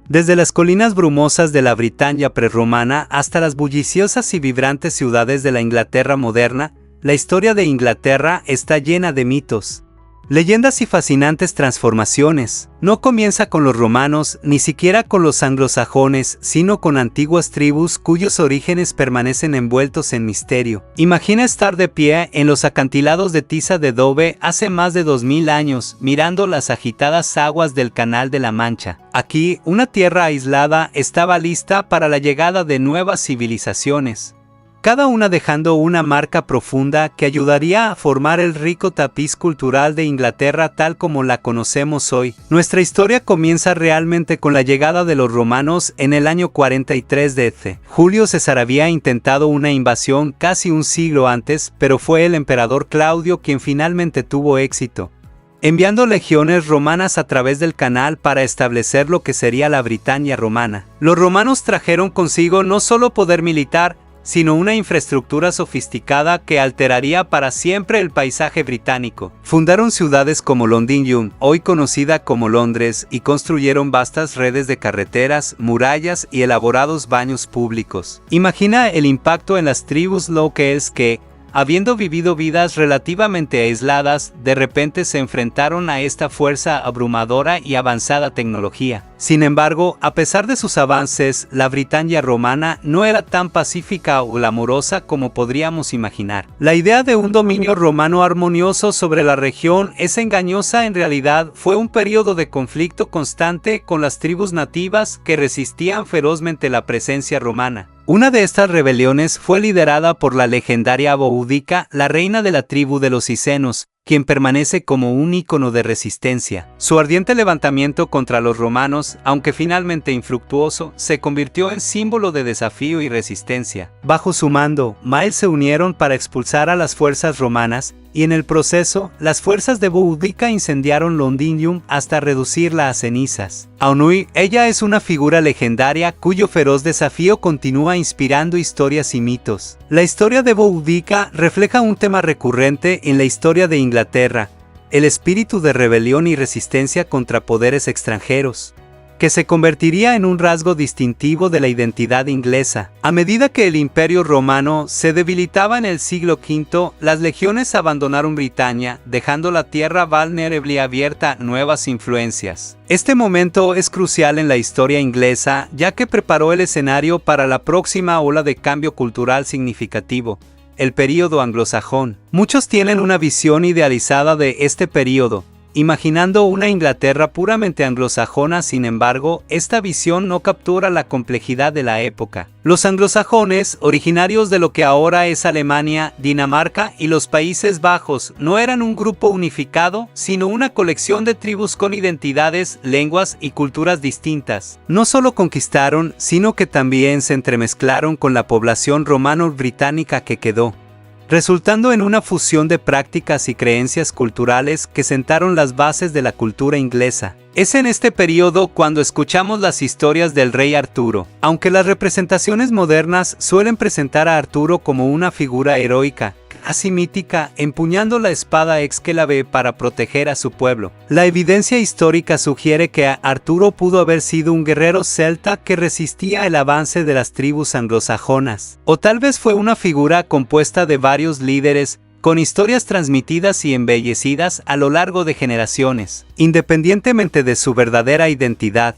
Desde las colinas brumosas de la Britania prerromana hasta las bulliciosas y vibrantes ciudades de la Inglaterra moderna, la historia de Inglaterra está llena de mitos, leyendas y fascinantes transformaciones. No comienza con los romanos, ni siquiera con los anglosajones, sino con antiguas tribus cuyos orígenes permanecen envueltos en misterio. Imagina estar de pie en los acantilados de Tiza de Dove hace más de 2000 años, mirando las agitadas aguas del Canal de la Mancha. Aquí, una tierra aislada estaba lista para la llegada de nuevas civilizaciones, cada una dejando una marca profunda que ayudaría a formar el rico tapiz cultural de Inglaterra tal como la conocemos hoy. Nuestra historia comienza realmente con la llegada de los romanos en el año 43 d.C. Julio César había intentado una invasión casi un siglo antes, pero fue el emperador Claudio quien finalmente tuvo éxito, enviando legiones romanas a través del canal para establecer lo que sería la Britania romana. Los romanos trajeron consigo no solo poder militar, sino una infraestructura sofisticada que alteraría para siempre el paisaje británico. Fundaron ciudades como Londinium, hoy conocida como Londres, y construyeron vastas redes de carreteras, murallas y elaborados baños públicos. Imagina el impacto en las tribus locales que, habiendo vivido vidas relativamente aisladas, de repente se enfrentaron a esta fuerza abrumadora y avanzada tecnología. Sin embargo, a pesar de sus avances, la Britania romana no era tan pacífica o glamurosa como podríamos imaginar. La idea de un dominio romano armonioso sobre la región es engañosa. En realidad, fue un periodo de conflicto constante con las tribus nativas que resistían ferozmente la presencia romana. Una de estas rebeliones fue liderada por la legendaria Boudica, la reina de la tribu de los Icenos, quien permanece como un ícono de resistencia. Su ardiente levantamiento contra los romanos, aunque finalmente infructuoso, se convirtió en símbolo de desafío y resistencia. Bajo su mando, Miles se unieron para expulsar a las fuerzas romanas, y en el proceso, las fuerzas de Boudica incendiaron Londinium hasta reducirla a cenizas. Aún hoy, ella es una figura legendaria cuyo feroz desafío continúa inspirando historias y mitos. La historia de Boudica refleja un tema recurrente en la historia de Inglaterra, el espíritu de rebelión y resistencia contra poderes extranjeros, que se convertiría en un rasgo distintivo de la identidad inglesa. A medida que el Imperio Romano se debilitaba en el siglo V, las legiones abandonaron Britania, dejando la tierra vulnerable y abierta a nuevas influencias. Este momento es crucial en la historia inglesa, ya que preparó el escenario para la próxima ola de cambio cultural significativo, el período anglosajón. Muchos tienen una visión idealizada de este período, imaginando una Inglaterra puramente anglosajona. Sin embargo, esta visión no captura la complejidad de la época. Los anglosajones, originarios de lo que ahora es Alemania, Dinamarca y los Países Bajos, no eran un grupo unificado, sino una colección de tribus con identidades, lenguas y culturas distintas. No solo conquistaron, sino que también se entremezclaron con la población romano-británica que quedó, resultando en una fusión de prácticas y creencias culturales que sentaron las bases de la cultura inglesa. Es en este periodo cuando escuchamos las historias del rey Arturo. Aunque las representaciones modernas suelen presentar a Arturo como una figura heroica, casi mítica, empuñando la espada Excalibur para proteger a su pueblo, la evidencia histórica sugiere que Arturo pudo haber sido un guerrero celta que resistía el avance de las tribus anglosajonas. O tal vez fue una figura compuesta de varios líderes, con historias transmitidas y embellecidas a lo largo de generaciones. Independientemente de su verdadera identidad,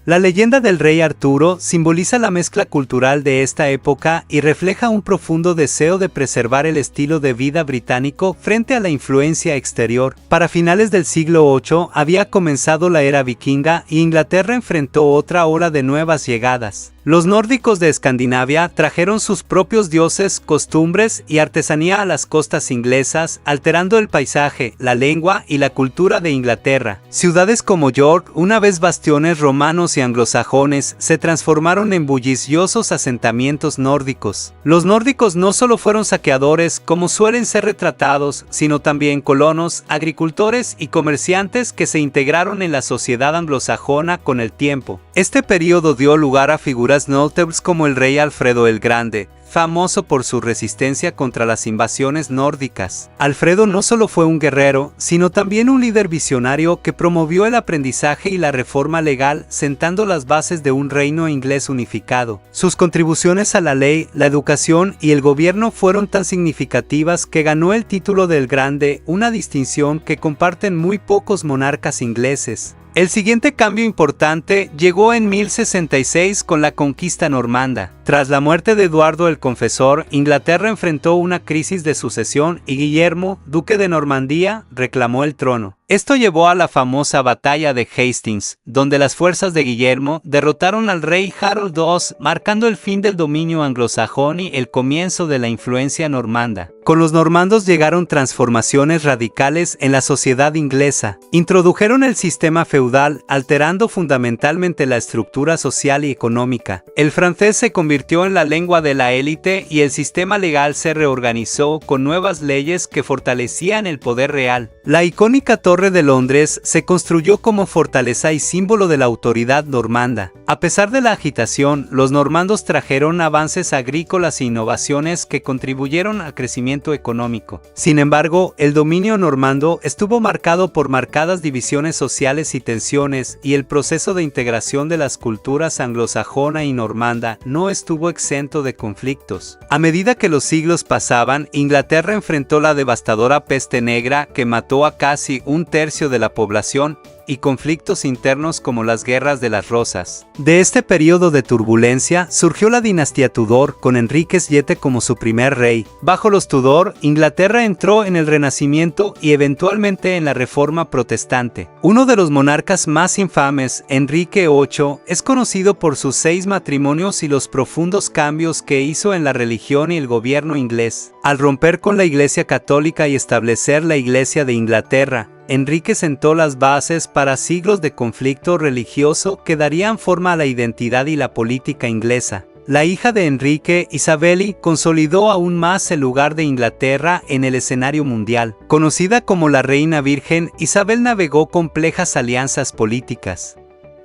la leyenda del rey Arturo simboliza la mezcla cultural de esta época y refleja un profundo deseo de preservar el estilo de vida británico frente a la influencia exterior. Para finales del siglo VIII había comenzado la era vikinga y Inglaterra enfrentó otra ola de nuevas llegadas. Los nórdicos de Escandinavia trajeron sus propios dioses, costumbres y artesanía a las costas inglesas, alterando el paisaje, la lengua y la cultura de Inglaterra. Ciudades como York, una vez bastiones romanos y anglosajones, se transformaron en bulliciosos asentamientos nórdicos. Los nórdicos no solo fueron saqueadores, como suelen ser retratados, sino también colonos, agricultores y comerciantes que se integraron en la sociedad anglosajona con el tiempo. Este periodo dio lugar a figuras notables como el rey Alfredo el Grande, famoso por su resistencia contra las invasiones nórdicas. Alfredo no solo fue un guerrero, sino también un líder visionario que promovió el aprendizaje y la reforma legal, sentando las bases de un reino inglés unificado. Sus contribuciones a la ley, la educación y el gobierno fueron tan significativas que ganó el título del Grande, una distinción que comparten muy pocos monarcas ingleses. El siguiente cambio importante llegó en 1066 con la conquista normanda. Tras la muerte de Eduardo el Confesor, Inglaterra enfrentó una crisis de sucesión y Guillermo, duque de Normandía, reclamó el trono. Esto llevó a la famosa batalla de Hastings, donde las fuerzas de Guillermo derrotaron al rey Harold II, marcando el fin del dominio anglosajón y el comienzo de la influencia normanda. Con los normandos llegaron transformaciones radicales en la sociedad inglesa. Introdujeron el sistema feudal, alterando fundamentalmente la estructura social y económica. El francés se convirtió en la lengua de la élite y el sistema legal se reorganizó con nuevas leyes que fortalecían el poder real. La icónica Torre de Londres se construyó como fortaleza y símbolo de la autoridad normanda. A pesar de la agitación, los normandos trajeron avances agrícolas e innovaciones que contribuyeron al crecimiento económico. Sin embargo, el dominio normando estuvo marcado por marcadas divisiones sociales y tensiones, y el proceso de integración de las culturas anglosajona y normanda no estuvo exento de conflictos. A medida que los siglos pasaban, Inglaterra enfrentó la devastadora peste negra que mató a casi un tercio de la población, y conflictos internos como las guerras de las Rosas. De este periodo de turbulencia surgió la dinastía Tudor, con Enrique VII como su primer rey. Bajo los Tudor, Inglaterra entró en el Renacimiento y eventualmente en la Reforma Protestante. Uno de los monarcas más infames, Enrique VIII, es conocido por sus 6 matrimonios y los profundos cambios que hizo en la religión y el gobierno inglés. Al romper con la Iglesia Católica y establecer la Iglesia de Inglaterra, Enrique sentó las bases para siglos de conflicto religioso que darían forma a la identidad y la política inglesa. La hija de Enrique, Isabel, consolidó aún más el lugar de Inglaterra en el escenario mundial. Conocida como la Reina Virgen, Isabel navegó complejas alianzas políticas.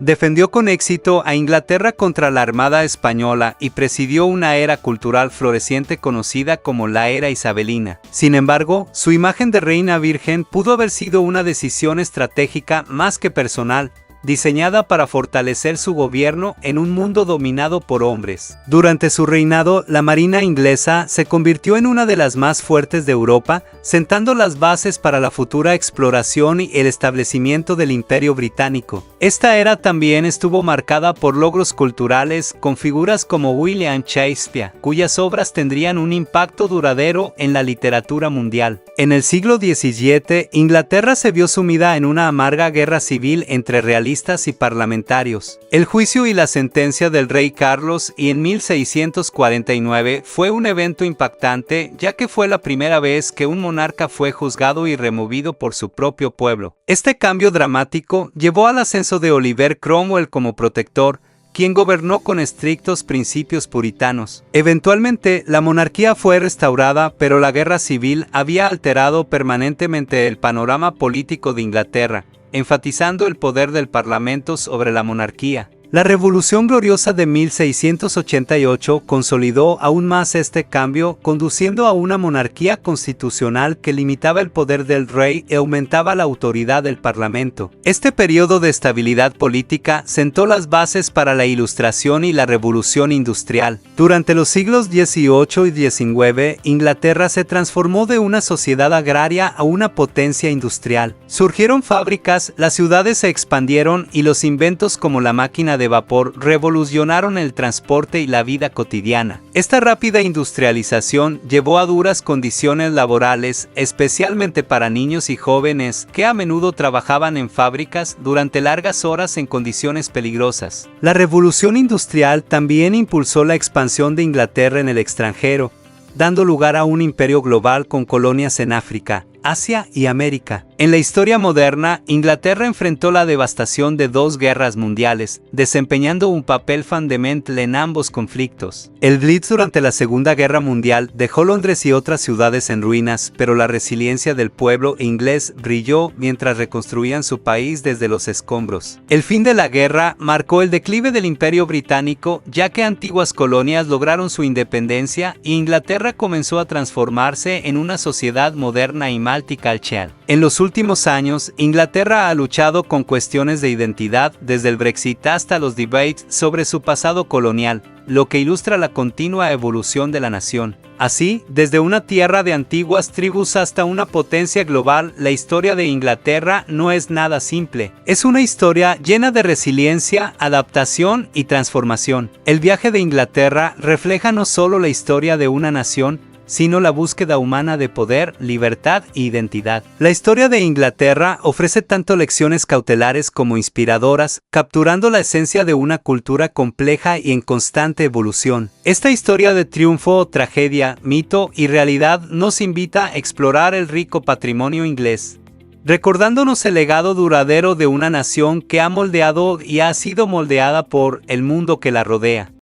Defendió con éxito a Inglaterra contra la Armada Española y presidió una era cultural floreciente conocida como la Era Isabelina. Sin embargo, su imagen de reina virgen pudo haber sido una decisión estratégica más que personal, diseñada para fortalecer su gobierno en un mundo dominado por hombres. Durante su reinado, la Marina inglesa se convirtió en una de las más fuertes de Europa, sentando las bases para la futura exploración y el establecimiento del Imperio Británico. Esta era también estuvo marcada por logros culturales con figuras como William Shakespeare, cuyas obras tendrían un impacto duradero en la literatura mundial. En el siglo XVII, Inglaterra se vio sumida en una amarga guerra civil entre realistas y parlamentarios. El juicio y la sentencia del rey Carlos en 1649 fue un evento impactante, ya que fue la primera vez que un monarca fue juzgado y removido por su propio pueblo. Este cambio dramático llevó al ascenso de Oliver Cromwell como protector, quien gobernó con estrictos principios puritanos. Eventualmente, la monarquía fue restaurada, pero la guerra civil había alterado permanentemente el panorama político de Inglaterra, enfatizando el poder del Parlamento sobre la monarquía. La Revolución Gloriosa de 1688 consolidó aún más este cambio, conduciendo a una monarquía constitucional que limitaba el poder del rey y aumentaba la autoridad del Parlamento. Este periodo de estabilidad política sentó las bases para la Ilustración y la Revolución Industrial. Durante los siglos XVIII y XIX, Inglaterra se transformó de una sociedad agraria a una potencia industrial. Surgieron fábricas, las ciudades se expandieron y los inventos como la máquina de vapor revolucionaron el transporte y la vida cotidiana. Esta rápida industrialización llevó a duras condiciones laborales, especialmente para niños y jóvenes que a menudo trabajaban en fábricas durante largas horas en condiciones peligrosas. La revolución industrial también impulsó la expansión de Inglaterra en el extranjero, dando lugar a un imperio global con colonias en África, Asia y América. En la historia moderna, Inglaterra enfrentó la devastación de 2 guerras mundiales, desempeñando un papel fundamental en ambos conflictos. El Blitz durante la Segunda Guerra Mundial dejó Londres y otras ciudades en ruinas, pero la resiliencia del pueblo inglés brilló mientras reconstruían su país desde los escombros. El fin de la guerra marcó el declive del Imperio Británico, ya que antiguas colonias lograron su independencia y Inglaterra comenzó a transformarse en una sociedad moderna y multicultural. En los últimos años, Inglaterra ha luchado con cuestiones de identidad desde el Brexit hasta los debates sobre su pasado colonial, lo que ilustra la continua evolución de la nación. Así, desde una tierra de antiguas tribus hasta una potencia global, la historia de Inglaterra no es nada simple. Es una historia llena de resiliencia, adaptación y transformación. El viaje de Inglaterra refleja no solo la historia de una nación, sino la búsqueda humana de poder, libertad e identidad. La historia de Inglaterra ofrece tanto lecciones cautelares como inspiradoras, capturando la esencia de una cultura compleja y en constante evolución. Esta historia de triunfo, tragedia, mito y realidad nos invita a explorar el rico patrimonio inglés, recordándonos el legado duradero de una nación que ha moldeado y ha sido moldeada por el mundo que la rodea.